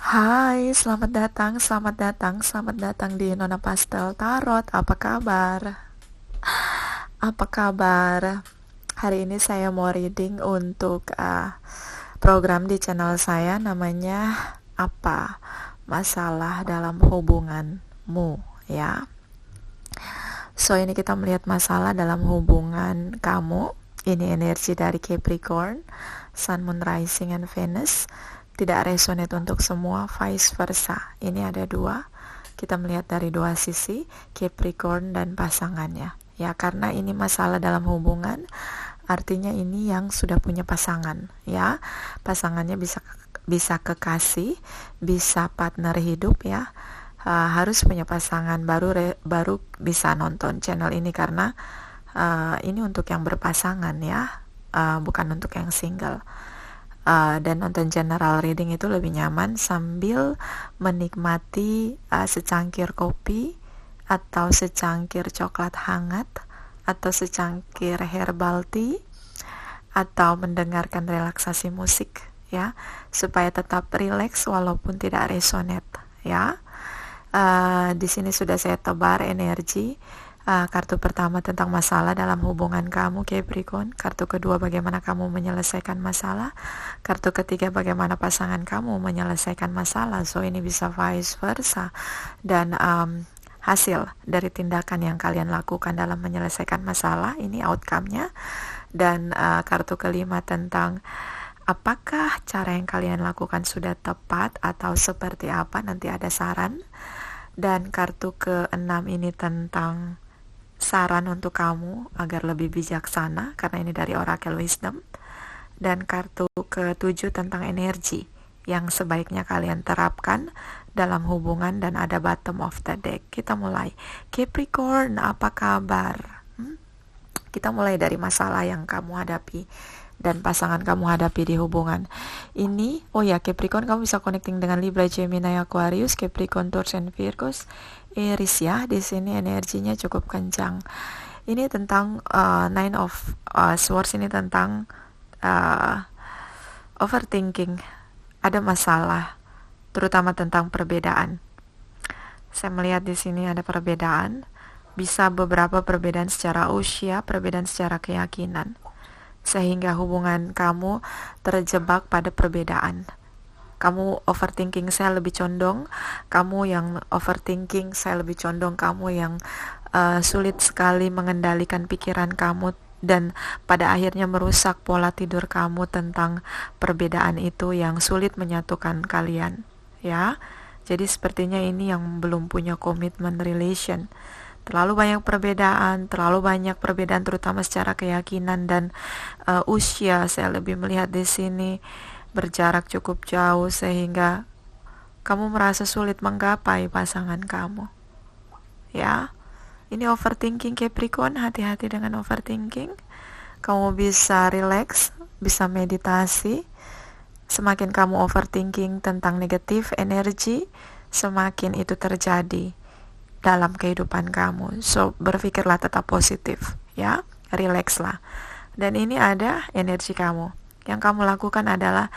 Hai, selamat datang di Nona Pastel Tarot. Apa kabar? Apa kabar? Hari ini saya mau reading untuk program di channel saya namanya Apa Masalah dalam Hubunganmu, ya. So, ini kita melihat masalah dalam hubungan kamu. Ini energi dari Capricorn, Sun, Moon, Rising, and Venus. Tidak resonate untuk semua, vice versa. Ini ada dua. Kita melihat dari dua sisi, Capricorn dan pasangannya. Ya, karena ini masalah dalam hubungan, artinya ini yang sudah punya pasangan, ya. Pasangannya bisa kekasih, bisa partner hidup, ya. Harus punya pasangan baru bisa nonton channel ini karena ini untuk yang berpasangan, ya. Bukan untuk yang single. Dan nonton general reading itu lebih nyaman sambil menikmati secangkir kopi atau secangkir coklat hangat atau secangkir herbal tea atau mendengarkan relaksasi musik, ya, supaya tetap rileks walaupun tidak resonate, ya. Di sini sudah saya tebar energi. Kartu pertama tentang masalah dalam hubungan kamu, Capricorn. Kartu kedua, bagaimana kamu menyelesaikan masalah. Kartu ketiga, bagaimana pasangan kamu menyelesaikan masalah. So, ini bisa vice versa. Dan hasil dari tindakan yang kalian lakukan dalam menyelesaikan masalah, ini outcome-nya. Dan kartu kelima tentang apakah cara yang kalian lakukan sudah tepat atau seperti apa, nanti ada saran. Dan kartu keenam ini tentang saran untuk kamu agar lebih bijaksana, karena ini dari Oracle Wisdom. Dan kartu ketujuh tentang energi yang sebaiknya kalian terapkan dalam hubungan, dan ada bottom of the deck. Kita mulai. Capricorn, apa kabar? Kita mulai dari masalah yang kamu hadapi dan pasangan kamu hadapi di hubungan ini. Oh ya, Capricorn, kamu bisa connecting dengan Libra, Gemini, Aquarius, Capricorn, Taurus, and Virgo, Aries, ya. Di sini energinya cukup kencang. Ini tentang Nine of Swords, ini tentang overthinking. Ada masalah, terutama tentang perbedaan. Saya melihat di sini ada perbedaan, bisa beberapa perbedaan secara usia, perbedaan secara keyakinan, sehingga hubungan kamu terjebak pada perbedaan. Kamu overthinking, saya lebih condong. Kamu yang overthinking, saya lebih condong. Kamu yang sulit sekali mengendalikan pikiran kamu, dan pada akhirnya merusak pola tidur kamu tentang perbedaan itu yang sulit menyatukan kalian, ya. Jadi sepertinya ini yang belum punya komitmen relation. Terlalu banyak perbedaan terutama secara keyakinan dan usia. Saya lebih melihat di sini berjarak cukup jauh sehingga kamu merasa sulit menggapai pasangan kamu, ya. Ini overthinking, Capricorn, hati-hati dengan overthinking. Kamu bisa relax, bisa meditasi. Semakin kamu overthinking tentang negatif energi, semakin itu terjadi dalam kehidupan kamu. So, berpikirlah tetap positif, ya. Relaxlah. Dan ini ada energi kamu. Yang kamu lakukan adalah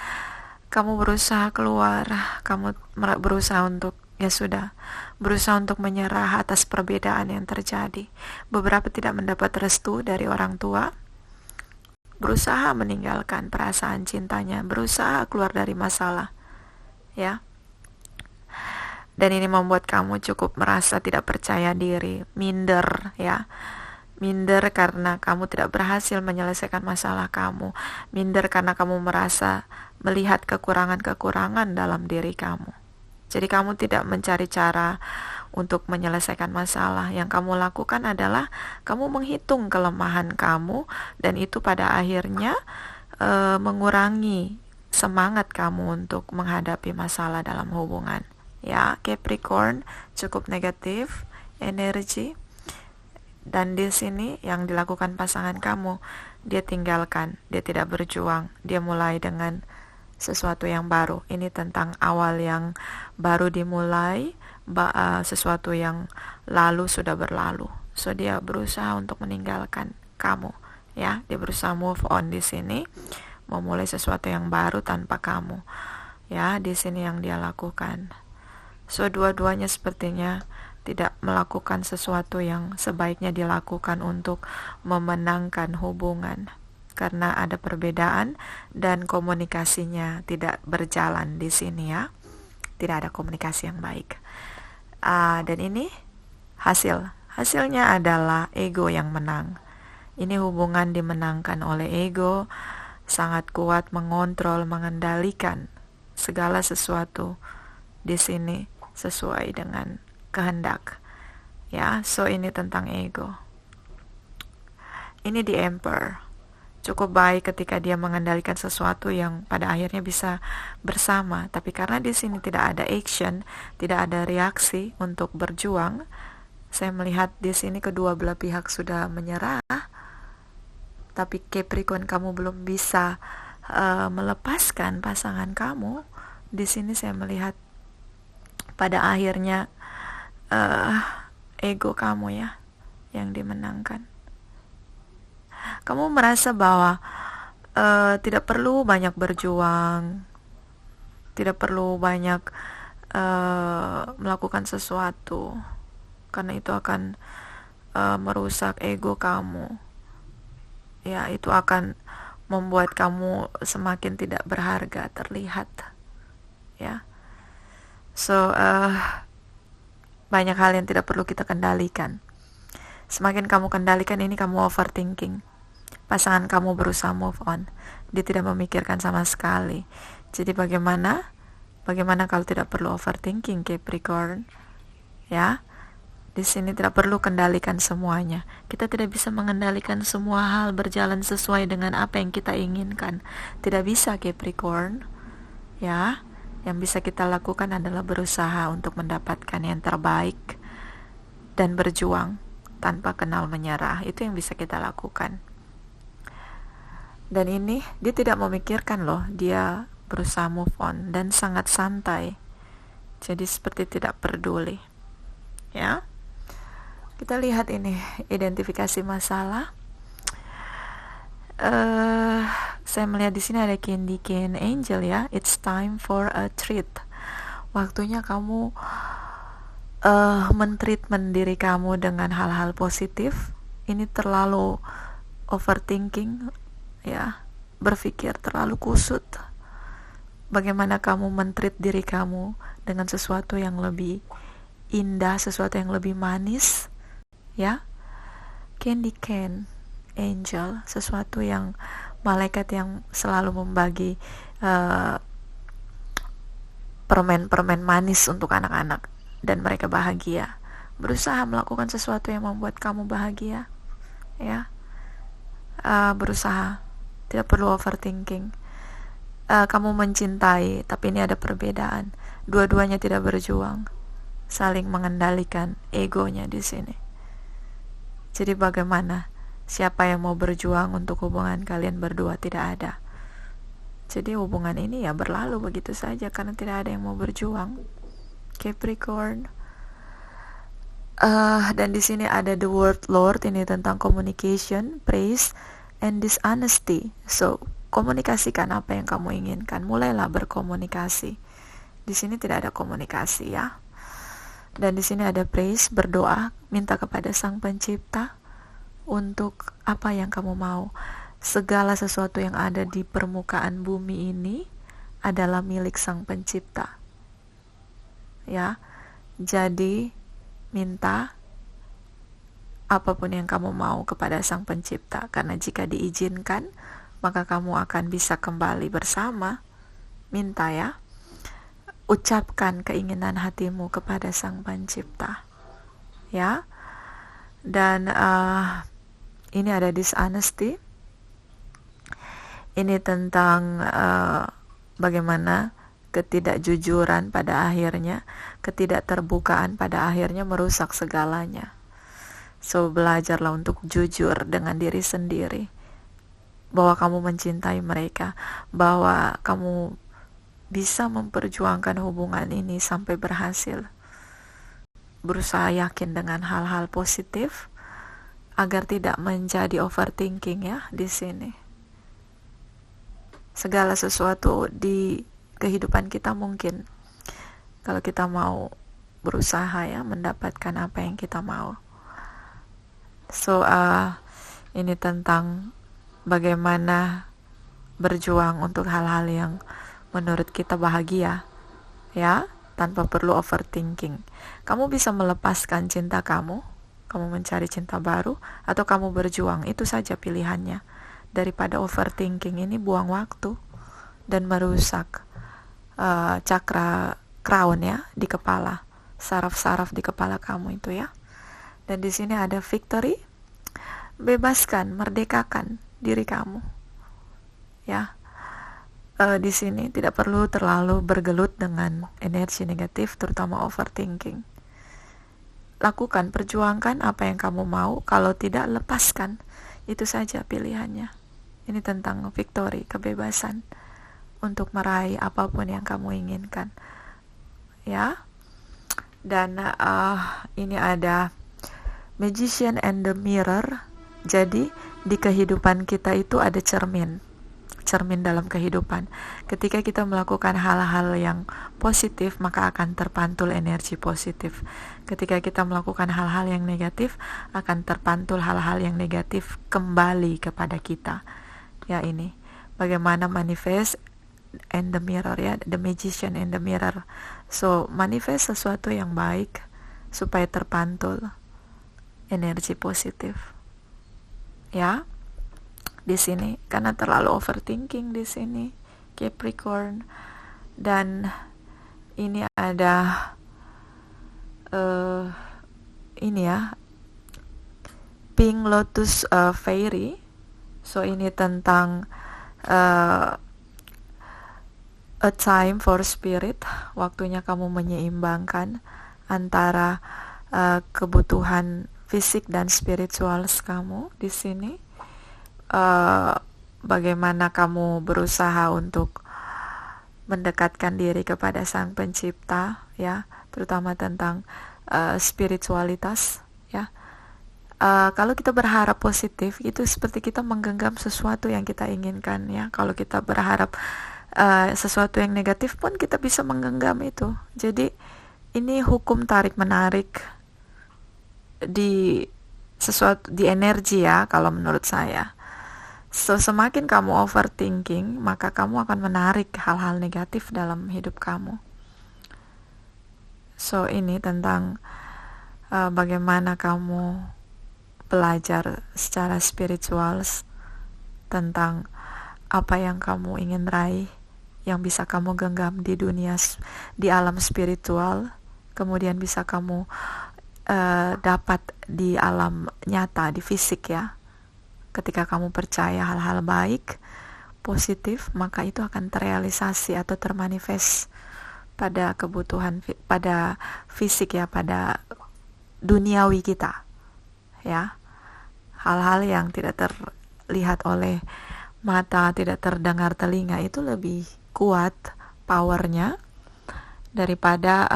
kamu berusaha keluar, kamu berusaha untuk, ya sudah, berusaha untuk menyerah atas perbedaan yang terjadi. Beberapa tidak mendapat restu dari orang tua, berusaha meninggalkan perasaan cintanya, berusaha keluar dari masalah, ya. Dan ini membuat kamu cukup merasa tidak percaya diri, minder, ya. Minder karena kamu tidak berhasil menyelesaikan masalah kamu. Minder karena kamu merasa melihat kekurangan-kekurangan dalam diri kamu. Jadi kamu tidak mencari cara untuk menyelesaikan masalah. Yang kamu lakukan adalah kamu menghitung kelemahan kamu, dan itu pada akhirnya mengurangi semangat kamu untuk menghadapi masalah dalam hubungan. Ya, Capricorn, cukup negatif energi. Dan di sini yang dilakukan pasangan kamu, dia tinggalkan, dia tidak berjuang, dia mulai dengan sesuatu yang baru. Ini tentang awal yang baru dimulai, sesuatu yang lalu sudah berlalu. So, dia berusaha untuk meninggalkan kamu, ya. Dia berusaha move on di sini, memulai sesuatu yang baru tanpa kamu, Ya, di sini yang dia lakukan. So, dua-duanya sepertinya tidak melakukan sesuatu yang sebaiknya dilakukan untuk memenangkan hubungan, karena ada perbedaan dan komunikasinya tidak berjalan di sini ya. Tidak ada komunikasi yang baik. Dan ini hasilnya adalah ego yang menang. Ini hubungan dimenangkan oleh ego, sangat kuat mengontrol, mengendalikan segala sesuatu di sini sesuai dengan kehendak. Ya, so ini tentang ego. Ini di Emperor. Cukup baik ketika dia mengendalikan sesuatu yang pada akhirnya bisa bersama, tapi karena di sini tidak ada action, tidak ada reaksi untuk berjuang, saya melihat di sini kedua belah pihak sudah menyerah, tapi Capricorn kamu belum bisa melepaskan pasangan kamu. Di sini saya melihat pada akhirnya ego kamu ya yang dimenangkan. Kamu merasa bahwa tidak perlu banyak berjuang, tidak perlu banyak melakukan sesuatu, karena itu akan merusak ego kamu. Ya, itu akan membuat kamu semakin tidak berharga terlihat. Ya, so banyak hal yang tidak perlu kita kendalikan. Semakin kamu kendalikan ini, kamu overthinking. Pasangan kamu berusaha move on, dia tidak memikirkan sama sekali. Jadi bagaimana kalau tidak perlu overthinking, Capricorn? Ya, di sini tidak perlu kendalikan semuanya. Kita tidak bisa mengendalikan semua hal berjalan sesuai dengan apa yang kita inginkan. Tidak bisa, Capricorn. Ya, yang bisa kita lakukan adalah berusaha untuk mendapatkan yang terbaik dan berjuang tanpa kenal menyerah. Itu yang bisa kita lakukan. Dan ini dia tidak memikirkan loh, dia berusaha move on dan sangat santai. Jadi seperti tidak peduli. Ya. Kita lihat ini identifikasi masalah. Saya melihat di sini ada Candy Cane Angel ya. It's time for a treat. Waktunya kamu mentreatment diri kamu dengan hal-hal positif. Ini terlalu overthinking ya, berpikir terlalu kusut. Bagaimana kamu mentreat diri kamu dengan sesuatu yang lebih indah, sesuatu yang lebih manis ya. Candy Cane Angel, sesuatu yang malaikat yang selalu membagi permen-permen manis untuk anak-anak dan mereka bahagia. Berusaha melakukan sesuatu yang membuat kamu bahagia ya. Berusaha, tidak perlu overthinking. Kamu mencintai, tapi ini ada perbedaan. Dua-duanya tidak berjuang, saling mengendalikan egonya di sini. Jadi bagaimana? Siapa yang mau berjuang untuk hubungan kalian berdua? Tidak ada. Jadi hubungan ini ya berlalu begitu saja karena tidak ada yang mau berjuang. Capricorn. Dan di sini ada the word Lord, ini tentang communication, praise, and dishonesty. So, komunikasikan apa yang kamu inginkan. Mulailah berkomunikasi. Di sini tidak ada komunikasi ya. Dan di sini ada praise, berdoa, minta kepada Sang Pencipta untuk apa yang kamu mau. Segala sesuatu yang ada di permukaan bumi ini adalah milik Sang Pencipta. Ya. Jadi minta apapun yang kamu mau kepada Sang Pencipta, karena jika diizinkan maka kamu akan bisa kembali bersama. Minta ya, ucapkan keinginan hatimu kepada Sang Pencipta ya. Dan ini ada dishonesty, ini tentang bagaimana ketidakjujuran pada akhirnya, ketidakterbukaan pada akhirnya merusak segalanya. So, belajarlah untuk jujur dengan diri sendiri, bahwa kamu mencintai mereka, bahwa kamu bisa memperjuangkan hubungan ini sampai berhasil. Berusaha yakin dengan hal-hal positif agar tidak menjadi overthinking ya di sini. Segala sesuatu kehidupan kita mungkin kalau kita mau berusaha ya mendapatkan apa yang kita mau. So ini tentang bagaimana berjuang untuk hal-hal yang menurut kita bahagia ya, tanpa perlu overthinking. Kamu bisa melepaskan cinta kamu mencari cinta baru, atau kamu berjuang. Itu saja pilihannya. Daripada overthinking ini buang waktu dan merusak cakra crown ya di kepala, saraf-saraf di kepala kamu itu ya. Dan di sini ada victory, bebaskan, merdekakan diri kamu ya. Di sini tidak perlu terlalu bergelut dengan energi negatif, terutama overthinking. Lakukan, perjuangkan apa yang kamu mau. Kalau tidak, lepaskan. Itu saja pilihannya. Ini tentang victory, kebebasan untuk meraih apapun yang kamu inginkan ya. Dan ini ada Magician and the Mirror. Jadi di kehidupan kita itu ada cermin dalam kehidupan. Ketika kita melakukan hal-hal yang positif, maka akan terpantul energi positif. Ketika kita melakukan hal-hal yang negatif, akan terpantul hal-hal yang negatif kembali kepada kita. Ya, ini bagaimana manifest and the mirror ya, the magician and the mirror. So manifest sesuatu yang baik supaya terpantul energi positif ya. Di sini karena terlalu overthinking di sini Capricorn. Dan ini ada ini ya, Pink Lotus Fairy. So ini tentang a time for spirit, waktunya kamu menyeimbangkan antara kebutuhan fisik dan spiritual kamu di sini. Bagaimana kamu berusaha untuk mendekatkan diri kepada Sang Pencipta ya, terutama tentang spiritualitas ya. Kalau kita berharap positif, itu seperti kita menggenggam sesuatu yang kita inginkan ya. Kalau kita berharap sesuatu yang negatif pun kita bisa menggenggam itu. Jadi ini hukum tarik menarik di sesuatu, di energi ya, kalau menurut saya. So, semakin kamu overthinking, maka kamu akan menarik hal-hal negatif dalam hidup kamu. So, ini tentang bagaimana kamu belajar secara spiritual tentang apa yang kamu ingin raih, yang bisa kamu genggam di dunia, di alam spiritual, kemudian bisa kamu dapat di alam nyata, di fisik ya. Ketika kamu percaya hal-hal baik, positif, maka itu akan terrealisasi atau termanifest pada kebutuhan, pada fisik ya, pada duniawi kita ya. Hal-hal yang tidak terlihat oleh mata, tidak terdengar telinga, itu lebih kuat powernya daripada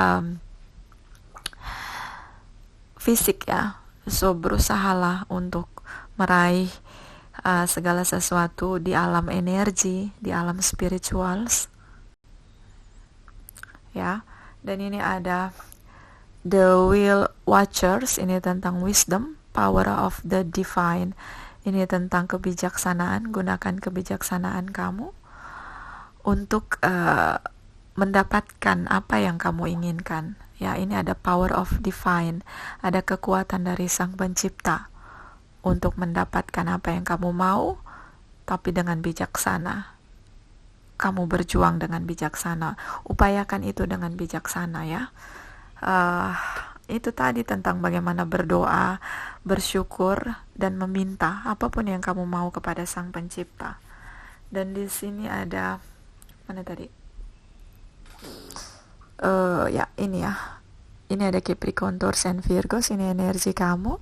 fisik ya. So berusahalah untuk meraih segala sesuatu di alam energi, di alam spiritual ya. Dan ini ada The Wheel Watchers, ini tentang wisdom, power of the divine. Ini tentang kebijaksanaan. Gunakan kebijaksanaan kamu untuk mendapatkan apa yang kamu inginkan ya. Ini ada power of divine, ada kekuatan dari Sang Pencipta untuk mendapatkan apa yang kamu mau, tapi dengan bijaksana. Kamu berjuang dengan bijaksana, upayakan itu dengan bijaksana ya. Itu tadi tentang bagaimana berdoa, bersyukur, dan meminta apapun yang kamu mau kepada Sang Pencipta. Dan di sini ada mana tadi? Ya ini ya. Ini ada Capricorn, Taurus, and Virgos. Ini energi kamu.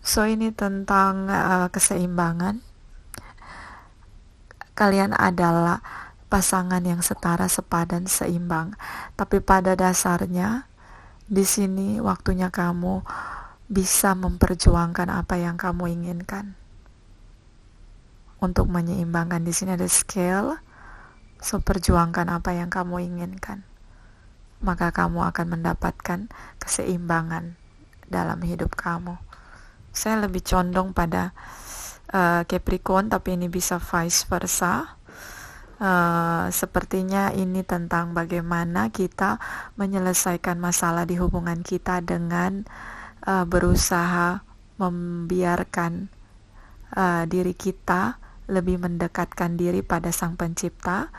So ini tentang keseimbangan. Kalian adalah pasangan yang setara, sepadan, seimbang. Tapi pada dasarnya di sini waktunya kamu bisa memperjuangkan apa yang kamu inginkan untuk menyeimbangkan. Di sini ada scale, So, perjuangkan apa yang kamu inginkan, maka kamu akan mendapatkan keseimbangan dalam hidup kamu. Saya lebih condong pada Capricorn, tapi ini bisa vice versa. Sepertinya ini tentang bagaimana kita menyelesaikan masalah di hubungan kita dengan berusaha membiarkan diri kita lebih mendekatkan diri pada Sang Pencipta.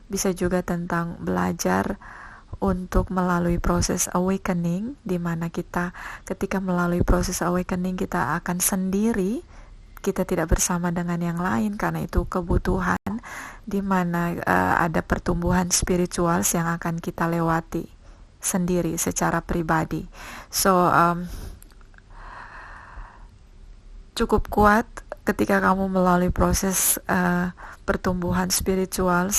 Bisa juga tentang belajar untuk melalui proses awakening, di mana kita ketika melalui proses awakening kita akan sendiri, kita tidak bersama dengan yang lain, karena itu kebutuhan di mana ada pertumbuhan spiritual yang akan kita lewati sendiri secara pribadi. So cukup kuat ketika kamu melalui proses pertumbuhan spiritual,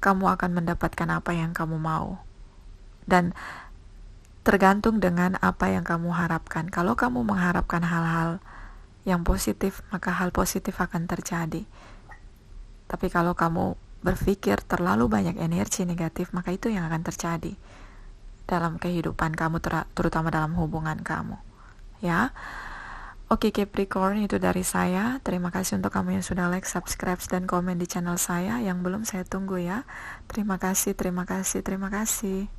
kamu akan mendapatkan apa yang kamu mau, dan tergantung dengan apa yang kamu harapkan. Kalau kamu mengharapkan hal-hal yang positif, maka hal positif akan terjadi. Tapi kalau kamu berpikir terlalu banyak energi negatif, maka itu yang akan terjadi dalam kehidupan kamu, terutama dalam hubungan kamu. Ya. Oke, Capricorn, itu dari saya. Terima kasih untuk kamu yang sudah like, subscribe, dan komen di channel saya. Yang belum, saya tunggu ya. Terima kasih, terima kasih, terima kasih.